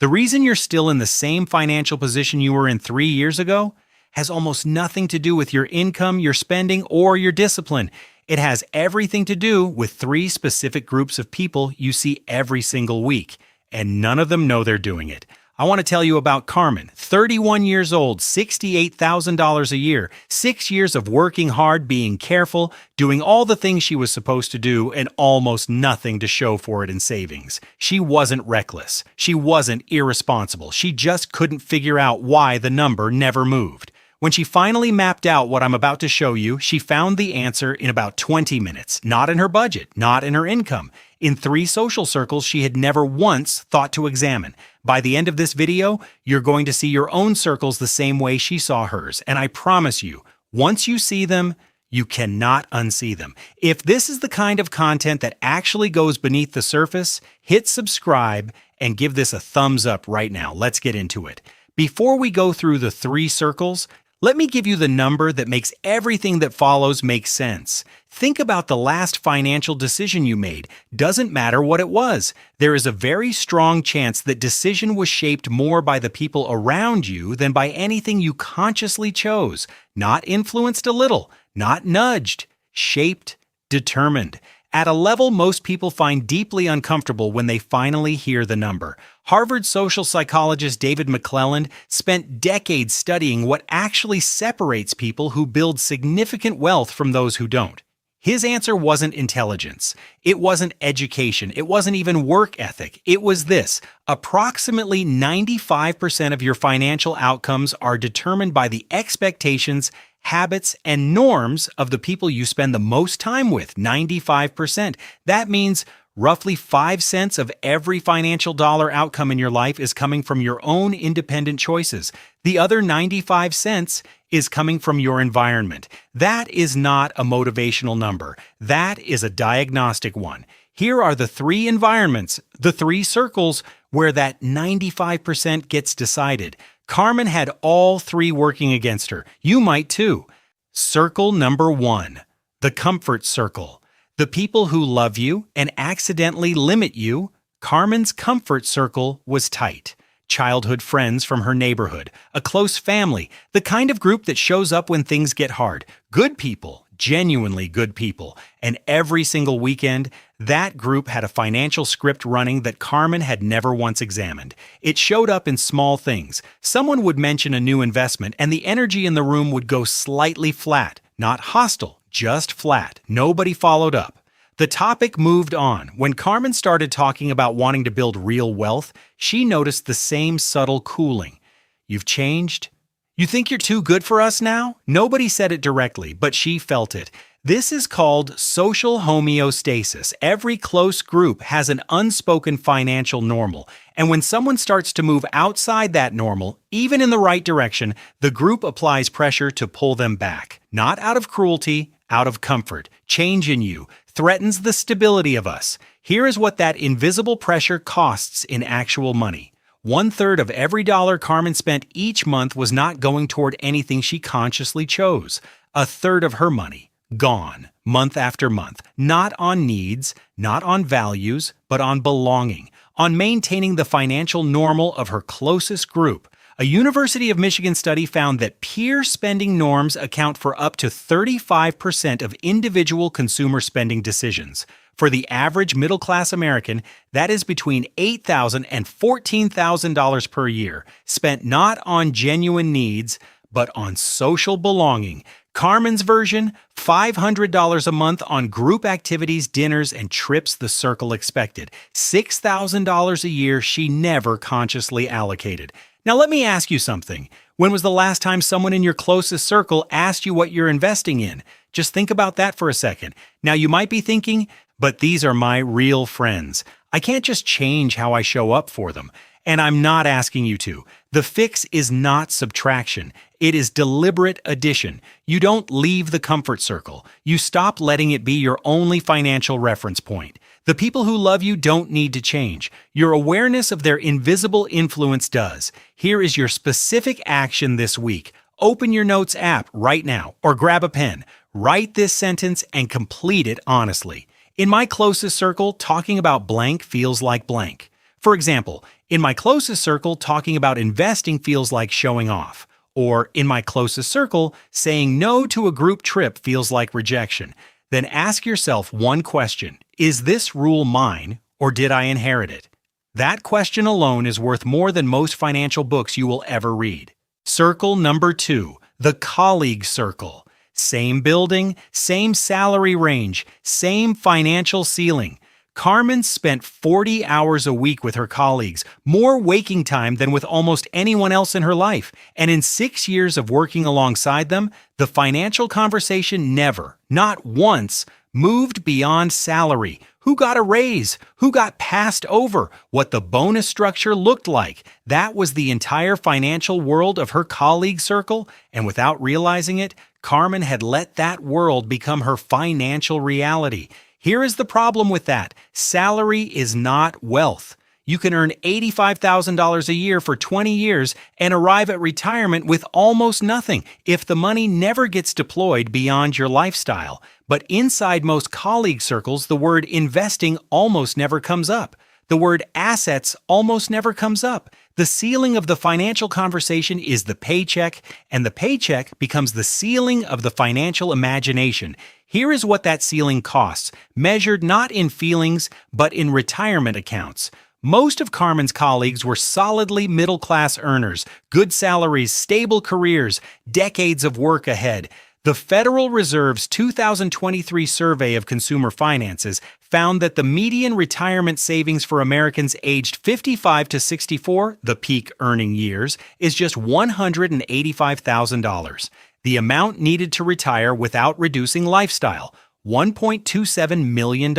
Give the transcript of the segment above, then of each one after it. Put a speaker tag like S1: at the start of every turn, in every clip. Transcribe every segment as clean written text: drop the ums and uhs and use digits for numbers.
S1: The reason you're still in the same financial position you were in 3 years ago has almost nothing to do with your income, your spending, or your discipline. It has everything to do with three specific groups of people you see every single week, and none of them know they're doing it. I want to tell you about Carmen, 31 years old, $68,000 a year, 6 years of working hard, being careful, doing all the things she was supposed to do, and almost nothing to show for it in savings. She wasn't reckless. She wasn't irresponsible. She just couldn't figure out why the number never moved. When she finally mapped out what I'm about to show you, she found the answer in about 20 minutes, not in her budget, not in her income, in three social circles she had never once thought to examine. By the end of this video, you're going to see your own circles the same way she saw hers, and I promise you, once you see them, you cannot unsee them. If this is the kind of content that actually goes beneath the surface, hit subscribe and give this a thumbs up right now. Let's get into it. Before we go through the three circles, let me give you the number that makes everything that follows make sense. Think about the last financial decision you made. Doesn't matter what it was. There is a very strong chance that decision was shaped more by the people around you than by anything you consciously chose. Not influenced a little, not nudged, shaped, determined. At a level most people find deeply uncomfortable when they finally hear the number. Harvard social psychologist David McClelland spent decades studying what actually separates people who build significant wealth from those who don't. His answer wasn't intelligence. It wasn't education. It wasn't even work ethic. It was this: approximately 95% of your financial outcomes are determined by the expectations, habits, and norms of the people you spend the most time with. 95%. That means roughly 5 cents of every financial dollar outcome in your life is coming from your own independent choices. The other 95 cents is coming from your environment. That is not a motivational number. That is a diagnostic one. Here are the three environments, the three circles where that 95% gets decided. Carmen had all three working against her. You might too. Circle number 1, the comfort circle. The people who love you and accidentally limit you. Carmen's comfort circle was tight. Childhood friends from her neighborhood, a close family, the kind of group that shows up when things get hard. Good people, genuinely good people. And every single weekend, that group had a financial script running that Carmen had never once examined. It showed up in small things. Someone would mention a new investment and the energy in the room would go slightly flat, not hostile, just flat. Nobody followed up. The topic moved on. When Carmen started talking about wanting to build real wealth, she noticed the same subtle cooling. You've changed? You think you're too good for us now? Nobody said it directly, but she felt it. This is called social homeostasis. Every close group has an unspoken financial normal, and when someone starts to move outside that normal, even in the right direction, the group applies pressure to pull them back. Not out of cruelty, out of comfort. Change in you threatens the stability of us. Here is what that invisible pressure costs in actual money. 1/3 of every dollar Carmen spent each month was not going toward anything she consciously chose. 1/3 of her money, gone, month after month, not on needs, not on values, but on belonging, on maintaining the financial normal of her closest group. A University of Michigan study found that peer spending norms account for up to 35% of individual consumer spending decisions. For the average middle-class American, that is between $8,000 and $14,000 per year, spent not on genuine needs, but on social belonging. Carmen's version, $500 a month on group activities, dinners, and trips the circle expected. $6,000 a year she never consciously allocated. Now let me ask you something. When was the last time someone in your closest circle asked you what you're investing in? Just think about that for a second. Now you might be thinking, but these are my real friends. I can't just change how I show up for them. And I'm not asking you to. The fix is not subtraction. It is deliberate addition. You don't leave the comfort circle. You stop letting it be your only financial reference point. The people who love you don't need to change. Your awareness of their invisible influence does. Here is your specific action this week. Open your notes app right now or grab a pen. Write this sentence and complete it honestly. In my closest circle, talking about blank feels like blank. For example, in my closest circle, talking about investing feels like showing off. Or in my closest circle, saying no to a group trip feels like rejection. Then ask yourself one question: is this rule mine, or did I inherit it? That question alone is worth more than most financial books you will ever read. Circle number 2, the colleague circle. Same building, same salary range, same financial ceiling. Carmen spent 40 hours a week with her colleagues, more waking time than with almost anyone else in her life. And in 6 years of working alongside them, the financial conversation never, not once, moved beyond salary. Who got a raise? Who got passed over? What the bonus structure looked like? That was the entire financial world of her colleague circle, and without realizing it, Carmen had let that world become her financial reality. Here is the problem with that: salary is not wealth. You can earn $85,000 a year for 20 years and arrive at retirement with almost nothing if the money never gets deployed beyond your lifestyle. But inside most colleague circles, the word investing almost never comes up. The word assets almost never comes up. The ceiling of the financial conversation is the paycheck, and the paycheck becomes the ceiling of the financial imagination. Here is what that ceiling costs, measured not in feelings, but in retirement accounts. Most of Carmen's colleagues were solidly middle-class earners, good salaries, stable careers, decades of work ahead. The Federal Reserve's 2023 survey of consumer finances found that the median retirement savings for Americans aged 55 to 64, the peak earning years, is just $185,000. The amount needed to retire without reducing lifestyle, $1.27 million.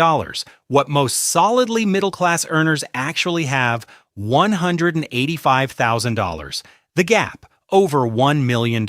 S1: What most solidly middle-class earners actually have, $185,000. The gap, over $1 million.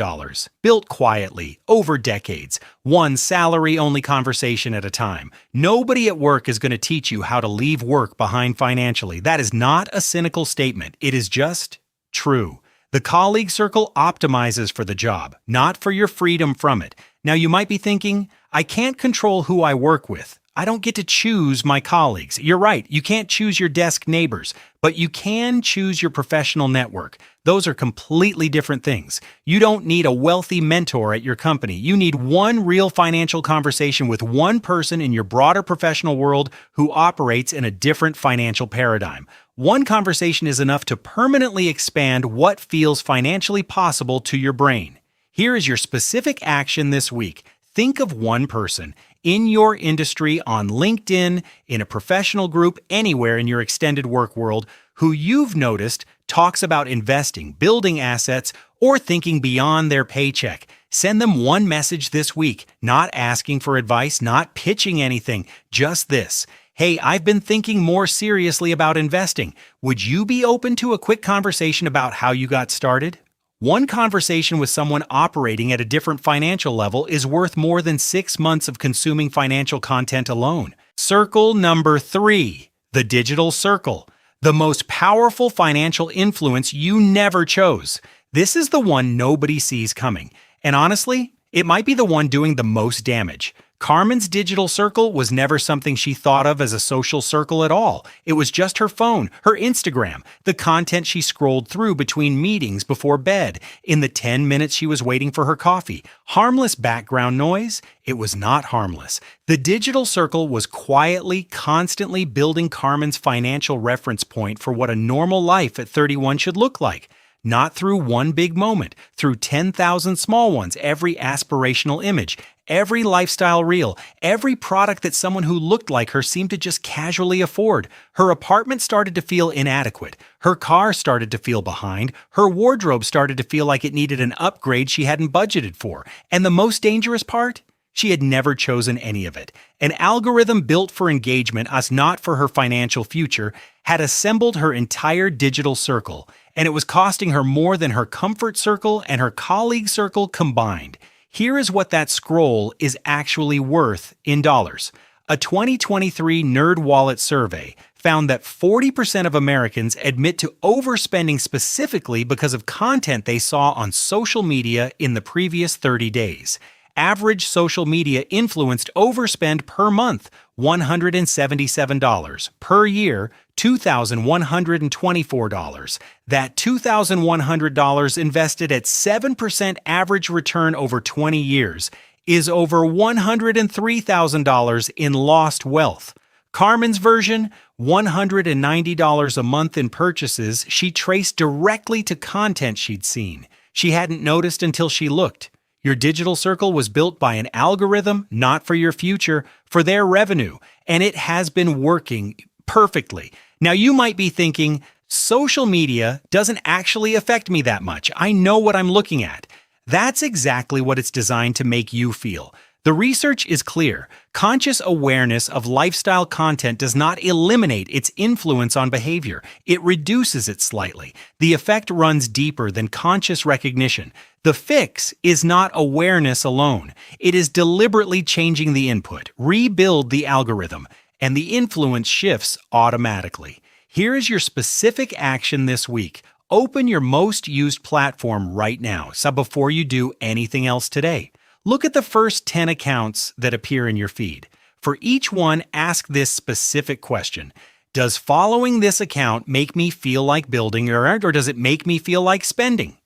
S1: Built quietly, over decades. One salary-only conversation at a time. Nobody at work is going to teach you how to leave work behind financially. That is not a cynical statement. It is just true. The colleague circle optimizes for the job, not for your freedom from it. Now you might be thinking, I can't control who I work with. I don't get to choose my colleagues. You're right, you can't choose your desk neighbors, but you can choose your professional network. Those are completely different things. You don't need a wealthy mentor at your company. You need one real financial conversation with one person in your broader professional world who operates in a different financial paradigm. One conversation is enough to permanently expand what feels financially possible to your brain. Here is your specific action this week. Think of one person in your industry, on LinkedIn, in a professional group, anywhere in your extended work world, who you've noticed talks about investing, building assets, or thinking beyond their paycheck. Send them one message this week, not asking for advice, not pitching anything, just this: hey, I've been thinking more seriously about investing. Would you be open to a quick conversation about how you got started? One conversation with someone operating at a different financial level is worth more than 6 months of consuming financial content alone. Circle number 3, the digital circle. The most powerful financial influence you never chose. This is the one nobody sees coming. And honestly, it might be the one doing the most damage. Carmen's digital circle was never something she thought of as a social circle at all. It was just her phone, her Instagram, the content she scrolled through between meetings before bed, in the 10 minutes she was waiting for her coffee. Harmless background noise? It was not harmless. The digital circle was quietly, constantly building Carmen's financial reference point for what a normal life at 31 should look like. Not through one big moment, through 10,000 small ones, every aspirational image, every lifestyle reel, every product that someone who looked like her seemed to just casually afford. Her apartment started to feel inadequate. Her car started to feel behind. Her wardrobe started to feel like it needed an upgrade she hadn't budgeted for. And the most dangerous part? She had never chosen any of it. An algorithm built for engagement, as not for her financial future, had assembled her entire digital circle, and it was costing her more than her comfort circle and her colleague circle combined. Here is what that scroll is actually worth in dollars. A 2023 NerdWallet survey found that 40% of Americans admit to overspending specifically because of content they saw on social media in the previous 30 days. Average social media influenced overspend per month, $177. Per year, $2,124. That $2,100 invested at 7% average return over 20 years is over $103,000 in lost wealth. Carmen's version, $190 a month in purchases she traced directly to content she'd seen. She hadn't noticed until she looked. Your digital circle was built by an algorithm, not for your future, for their revenue, and it has been working perfectly. Now you might be thinking, social media doesn't actually affect me that much. I know what I'm looking at. That's exactly what it's designed to make you feel. The research is clear. Conscious awareness of lifestyle content does not eliminate its influence on behavior. It reduces it slightly. The effect runs deeper than conscious recognition. The fix is not awareness alone. It is deliberately changing the input, rebuild the algorithm, and the influence shifts automatically. Here is your specific action this week. Open your most used platform right now, so before you do anything else today. Look at the first 10 accounts that appear in your feed. For each one, ask this specific question. Does following this account make me feel like building, or does it make me feel like spending?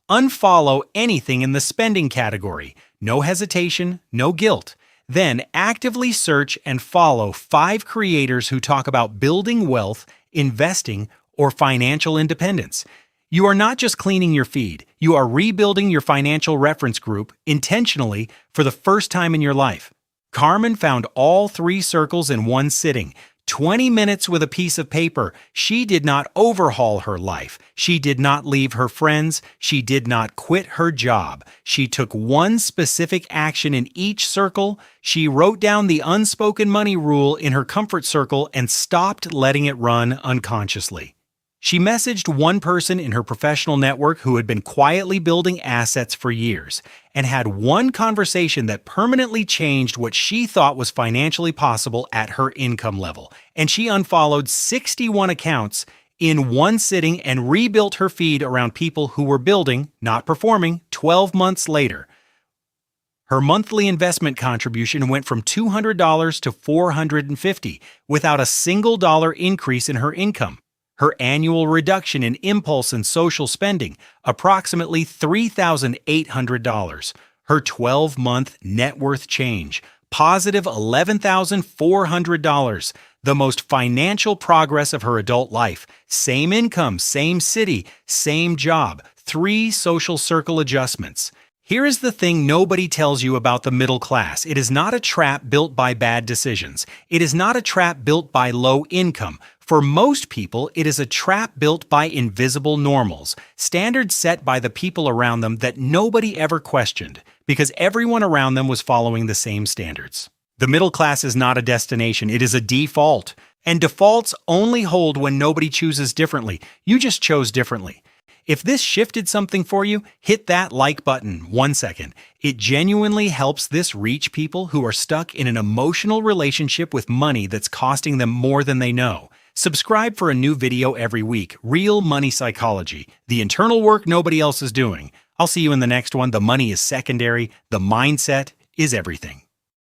S1: Unfollow anything in the spending category. No hesitation, no guilt. Then actively search and follow 5 creators who talk about building wealth, investing, or financial independence. You are not just cleaning your feed, you are rebuilding your financial reference group intentionally for the first time in your life. Carmen found all 3 circles in one sitting. 20 minutes with a piece of paper. She did not overhaul her life. She did not leave her friends. She did not quit her job. She took one specific action in each circle. She wrote down the unspoken money rule in her comfort circle and stopped letting it run unconsciously. She messaged one person in her professional network who had been quietly building assets for years and had one conversation that permanently changed what she thought was financially possible at her income level. And she unfollowed 61 accounts in one sitting and rebuilt her feed around people who were building, not performing, 12 months later. Her monthly investment contribution went from $200 to $450 without a single dollar increase in her income. Her annual reduction in impulse and social spending, approximately $3,800. Her 12-month net worth change, positive $11,400. The most financial progress of her adult life. Same income, same city, same job. 3 social circle adjustments. Here is the thing nobody tells you about the middle class. It is not a trap built by bad decisions. It is not a trap built by low income. For most people, it is a trap built by invisible normals, standards set by the people around them that nobody ever questioned, because everyone around them was following the same standards. The middle class is not a destination, it is a default. And defaults only hold when nobody chooses differently. You just chose differently. If this shifted something for you, hit that like button 1 second. It genuinely helps this reach people who are stuck in an emotional relationship with money that's costing them more than they know. Subscribe for a new video every week. Real Money Psychology. The internal work nobody else is doing. I'll see you in the next one. The money is secondary. The mindset is everything.